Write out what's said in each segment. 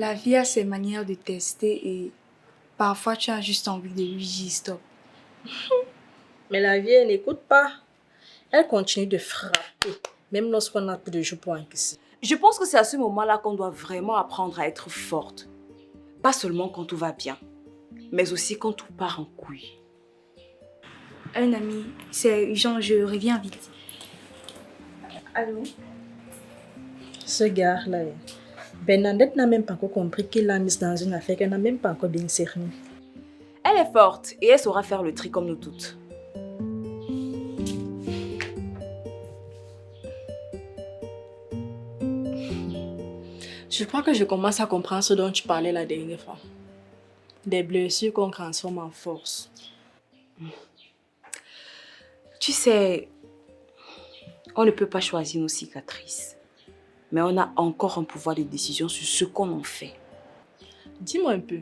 La vie a ses manières de tester et parfois tu as juste envie de lui dire stop. Mais la vie, elle n'écoute pas. Elle continue de frapper, même lorsqu'on n'a plus de jus pour encaisser. Je pense que c'est à ce moment-là qu'on doit vraiment apprendre à être forte. Pas seulement quand tout va bien, mais aussi quand tout part en couille. Un ami, c'est urgent, je reviens vite. Allô? Ce gars-là, Bernadette n'a même pas encore compris qu'il l'a mise dans une affaire qu'elle n'a même pas encore bien cernée. Elle est forte et elle saura faire le tri comme nous toutes. Je crois que je commence à comprendre ce dont tu parlais la dernière fois. Des blessures qu'on transforme en force. Tu sais, on ne peut pas choisir nos cicatrices. Mais on a encore un pouvoir de décision sur ce qu'on en fait. Dis-moi un peu,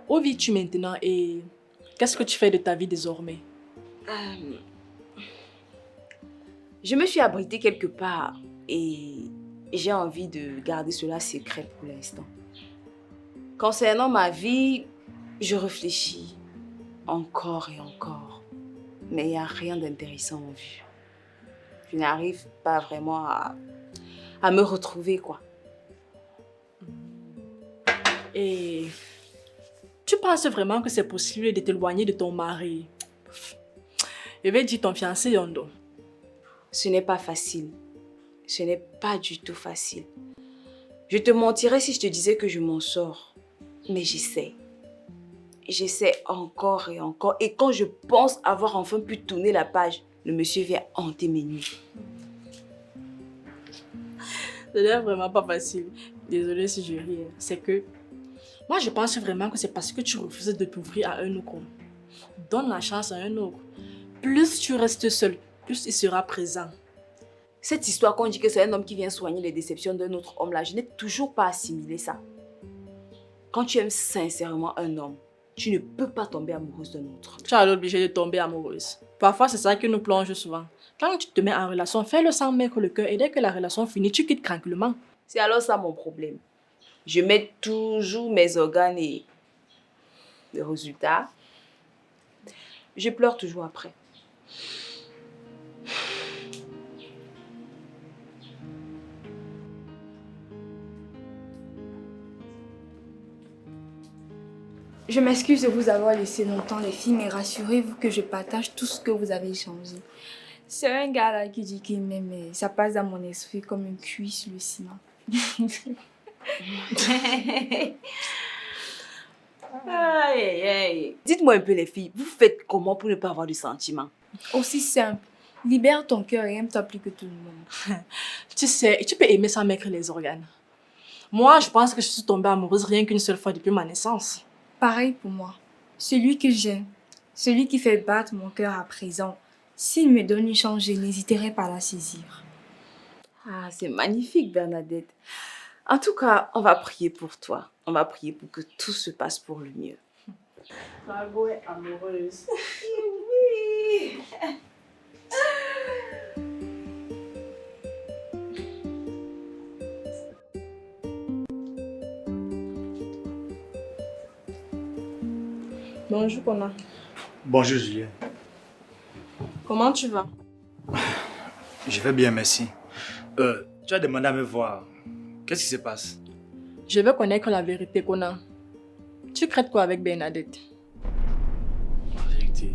où vis-tu maintenant et qu'est-ce que tu fais de ta vie désormais? Je me suis abritée quelque part et j'ai envie de garder cela secret pour l'instant. Concernant ma vie, je réfléchis encore et encore. Mais il n'y a rien d'intéressant en vue. Je n'arrive pas vraiment à me retrouver, quoi. Et tu penses vraiment que c'est possible de t'éloigner de ton mari? Je vais dire ton fiancé, Yondo. Ce n'est pas facile. Ce n'est pas du tout facile. Je te mentirais si je te disais que je m'en sors. Mais j'essaie. J'essaie encore et encore. Et quand je pense avoir enfin pu tourner la page, le monsieur vient hanter mes nuits. Ce n'est vraiment pas facile. Désolée si je ris. C'est que moi, je pense vraiment que c'est parce que tu refuses de t'ouvrir à un autre homme. Donne la chance à un autre. Plus tu restes seul, plus il sera présent. Cette histoire qu'on dit que c'est un homme qui vient soigner les déceptions d'un autre homme là, je n'ai toujours pas assimilé ça. Quand tu aimes sincèrement un homme, tu ne peux pas tomber amoureuse d'un autre. Tu es obligé de tomber amoureuse. Parfois, c'est ça qui nous plonge souvent. Quand tu te mets en relation, fais-le sans mettre le cœur et dès que la relation finit, tu quittes tranquillement. C'est alors ça mon problème. Je mets toujours mes organes et le résultat, je pleure toujours après. Je m'excuse de vous avoir laissé longtemps les filles, mais rassurez-vous que je partage tout ce que vous avez échangé. C'est un gars là qui dit qu'il m'aime, mais ça passe dans mon esprit comme une cuisse sur le ciment. Aïe, aïe. Dites-moi un peu les filles, vous faites comment pour ne pas avoir de sentiments? Aussi simple, libère ton cœur et aime-toi plus que tout le monde. Tu sais, tu peux aimer sans mettre les organes. Moi, je pense que je suis tombée amoureuse rien qu'une seule fois depuis ma naissance. Pareil pour moi. Celui que j'aime, celui qui fait battre mon cœur à présent, s'il me donne une chance, je n'hésiterai pas à la saisir. Ah, c'est magnifique, Bernadette. En tout cas, on va prier pour toi. On va prier pour que tout se passe pour le mieux. Margot est amoureuse. Oui. Bonjour, Kona. Bonjour Julien. Comment tu vas? Je vais bien, merci. Tu as demandé à me voir. Qu'est-ce qui se passe? Je veux connaître la vérité, Kona. Tu crées quoi avec Bernadette? La vérité.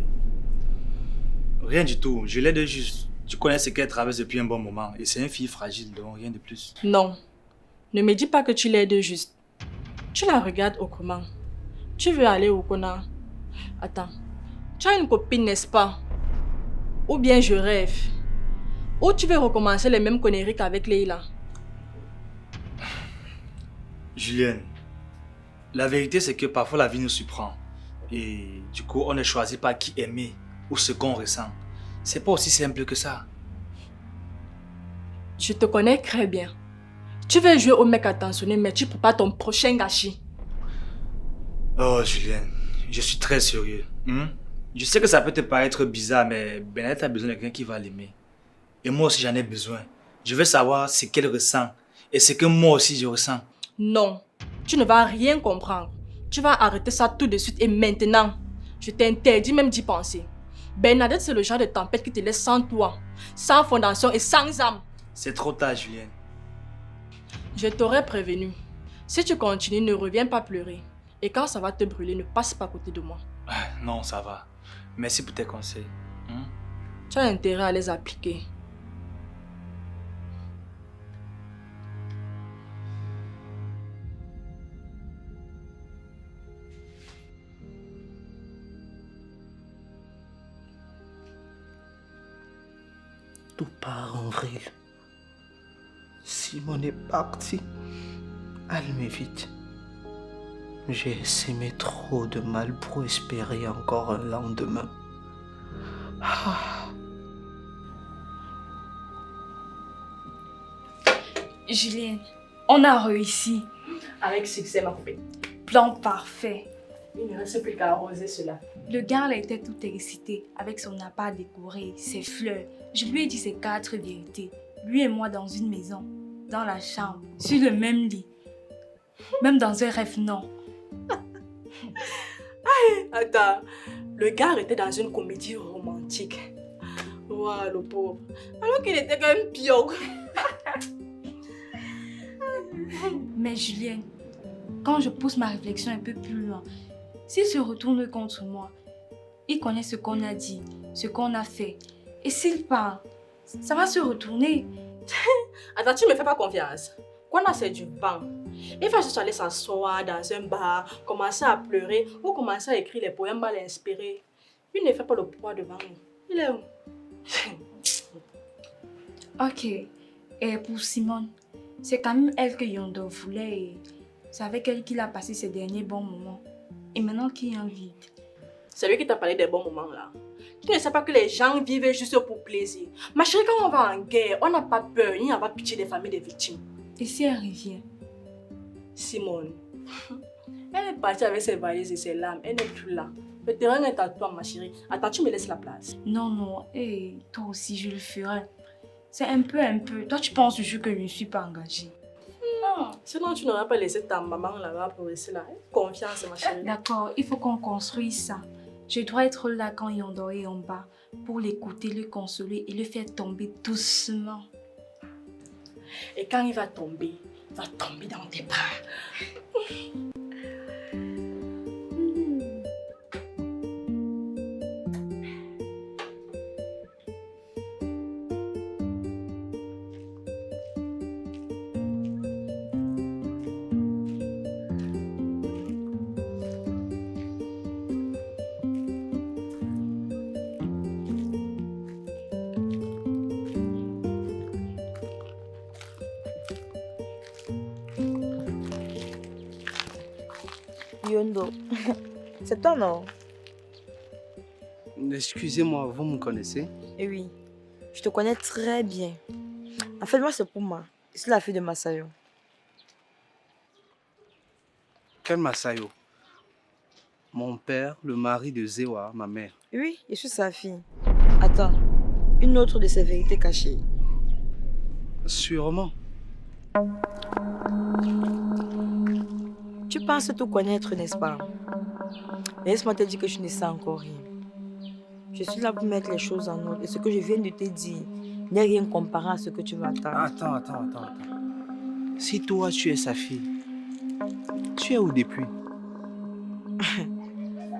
Rien du tout. Je l'aide juste. Tu connais ce qu'elle traverse depuis un bon moment. Et c'est une fille fragile, donc rien de plus. Non. Ne me dis pas que tu l'aides juste. Tu la regardes autrement. Tu veux aller au Kona? Attends. Tu as une copine, n'est-ce pas? Ou bien je rêve? Ou tu veux recommencer les mêmes conneries qu'avec Leila? Julienne, la vérité c'est que parfois la vie nous surprend. Et du coup, on ne choisit pas qui aimer ou ce qu'on ressent. C'est pas aussi simple que ça. Je te connais très bien. Tu veux jouer au mec attentionné, mais tu prépares ton prochain gâchis. Oh Julienne, je suis très sérieux. Je sais que ça peut te paraître bizarre, mais Bernadette a besoin de quelqu'un qui va l'aimer. Et moi aussi j'en ai besoin. Je veux savoir ce qu'elle ressent et ce que moi aussi je ressens. Non, Tu ne vas rien comprendre. Tu vas arrêter ça tout de suite et maintenant. Je t'interdis même d'y penser. Bernadette, c'est le genre de tempête qui te laisse sans toit, sans fondation et sans âme. C'est trop tard, Julienne. Je t'aurais prévenu. Si tu continues, ne reviens pas pleurer. Et quand ça va te brûler, ne passe pas à côté de moi. Non, ça va. Merci pour tes conseils. Tu as intérêt à les appliquer. Tout part en vrille. Simone est partie. Elle m'évite. J'ai semé trop de mal pour espérer encore un lendemain. Julienne, on a réussi. Avec succès, ma copine. Plan parfait. Il ne reste plus qu'à arroser cela. Le gars était tout excité avec son appart décoré, ses fleurs. Je lui ai dit ses 4 vérités. Lui et moi dans une maison, dans la chambre, sur le même lit. Même dans un rêve, non. Attends, le gars était dans une comédie romantique. Waouh, le pauvre. Alors qu'il était qu'un pioque. Mais Julienne, quand je pousse ma réflexion un peu plus loin, s'il se retourne contre moi, il connaît ce qu'on a dit, ce qu'on a fait. Et s'il part, ça va se retourner. Attends, tu me fais pas confiance. Qu'on a c'est du vent. Il va juste aller s'asseoir dans un bar, commencer à pleurer ou commencer à écrire les poèmes mal inspirés. Il ne fait pas le poids devant nous. Il est où? Ok. Et pour Simone, c'est quand même elle que Yondo voulait et c'est avec elle qu'il a passé ses derniers bons moments. Et maintenant qu'il est en vide. C'est lui qui t'a parlé des bons moments là. Tu ne sais pas que les gens vivent juste pour plaisir. Ma chérie, quand on va en guerre, on n'a pas peur, il n'y a pas pitié des familles des victimes. Et si elle revient? Simone, elle est partie avec ses valises et ses larmes, elle n'est plus là. Le terrain est à toi, ma chérie. Attends, tu me laisses la place. Non, non, et toi aussi je le ferai. C'est un peu. Toi tu penses toujours que je ne suis pas engagée. Non, sinon tu n'aurais pas laissé ta maman là-bas pour rester là. Confiance, ma chérie. D'accord, il faut qu'on construise ça. Je dois être là quand Yondo est en bas pour l'écouter, le consoler et le faire tomber doucement. Et quand il va tomber dans tes bras. Yondo, c'est toi non? Excusez-moi, vous me connaissez? Eh oui, je te connais très bien. En fait, moi c'est Puma. Je suis la fille de Masayo. Quel Masayo? Mon père, le mari de Zewa, ma mère. Oui, je suis sa fille. Attends, une autre de ses vérités cachées. Sûrement. Tu penses tout connaître, n'est-ce pas? Laisse-moi te dire que je ne sais encore rien. Je suis là pour mettre les choses en ordre. Et ce que je viens de te dire n'est rien comparé à ce que tu vas attendre. Attends. Si toi, tu es sa fille, tu es où depuis?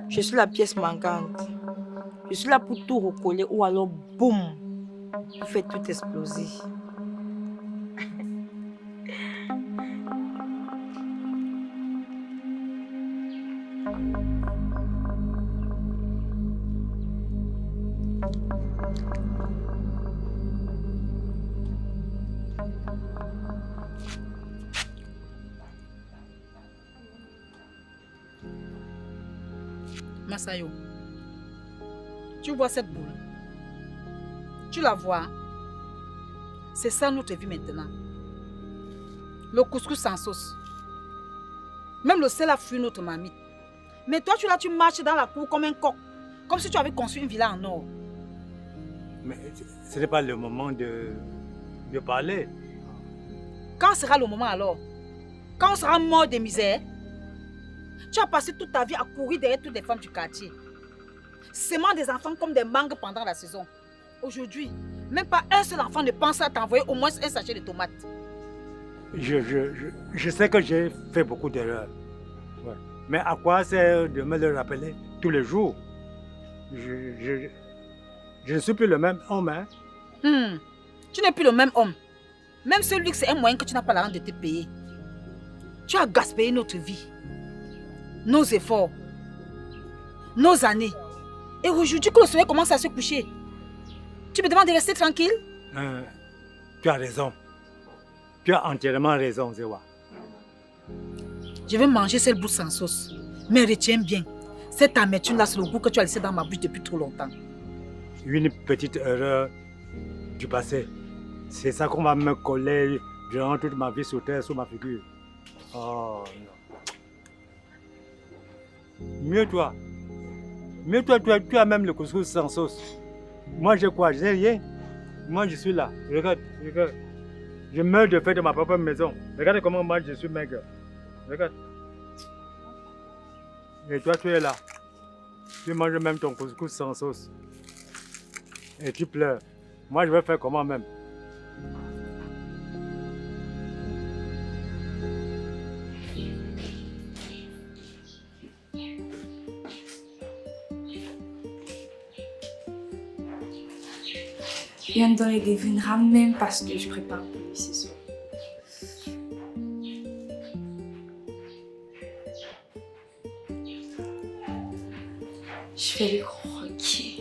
Je suis la pièce manquante. Je suis là pour tout recoller ou alors boum, pour faire tout exploser. Masayo, tu vois cette boule? Tu la vois? C'est ça notre vie maintenant. Le couscous sans sauce. Même le sel a fui notre mamie. Mais toi, tu marches dans la cour comme un coq. Comme si tu avais construit une villa en or. Mais ce n'est pas le moment de parler. Quand sera le moment alors? Quand on sera mort de misère, tu as passé toute ta vie à courir derrière toutes les femmes du quartier. Sémant des enfants comme des mangues pendant la saison. Aujourd'hui, même pas un seul enfant ne pense à t'envoyer au moins un sachet de tomates. Je sais que j'ai fait beaucoup d'erreurs. Ouais. Mais à quoi c'est de me le rappeler tous les jours? Je ne suis plus le même homme. Hein? Tu n'es plus le même homme. Même celui que c'est un moyen que tu n'as pas l'argent de te payer. Tu as gaspillé notre vie, nos efforts, nos années. Et aujourd'hui que le soleil commence à se coucher, tu me demandes de rester tranquille? Tu as raison. Tu as entièrement raison, Zewa. Je vais manger cette bouffe sans sauce. Mais retiens bien, cette amertume-là, c'est le goût que tu as laissé dans ma bouche depuis trop longtemps. Une petite erreur du passé. C'est ça qu'on va me coller durant toute ma vie sur terre, sur ma figure. Oh non. Mieux toi, tu as même le couscous sans sauce. Moi j'ai quoi? Je n'ai rien. Moi je suis là. Regarde. Je meurs de faim de ma propre maison. Regarde comment moi je suis maigre. Regarde. Et toi tu es là. Tu manges même ton couscous sans sauce. Et tu pleures. Moi je vais faire comment même? Yandon ne devinera même pas ce que je prépare pour lui ce soir. Je vais le croquer.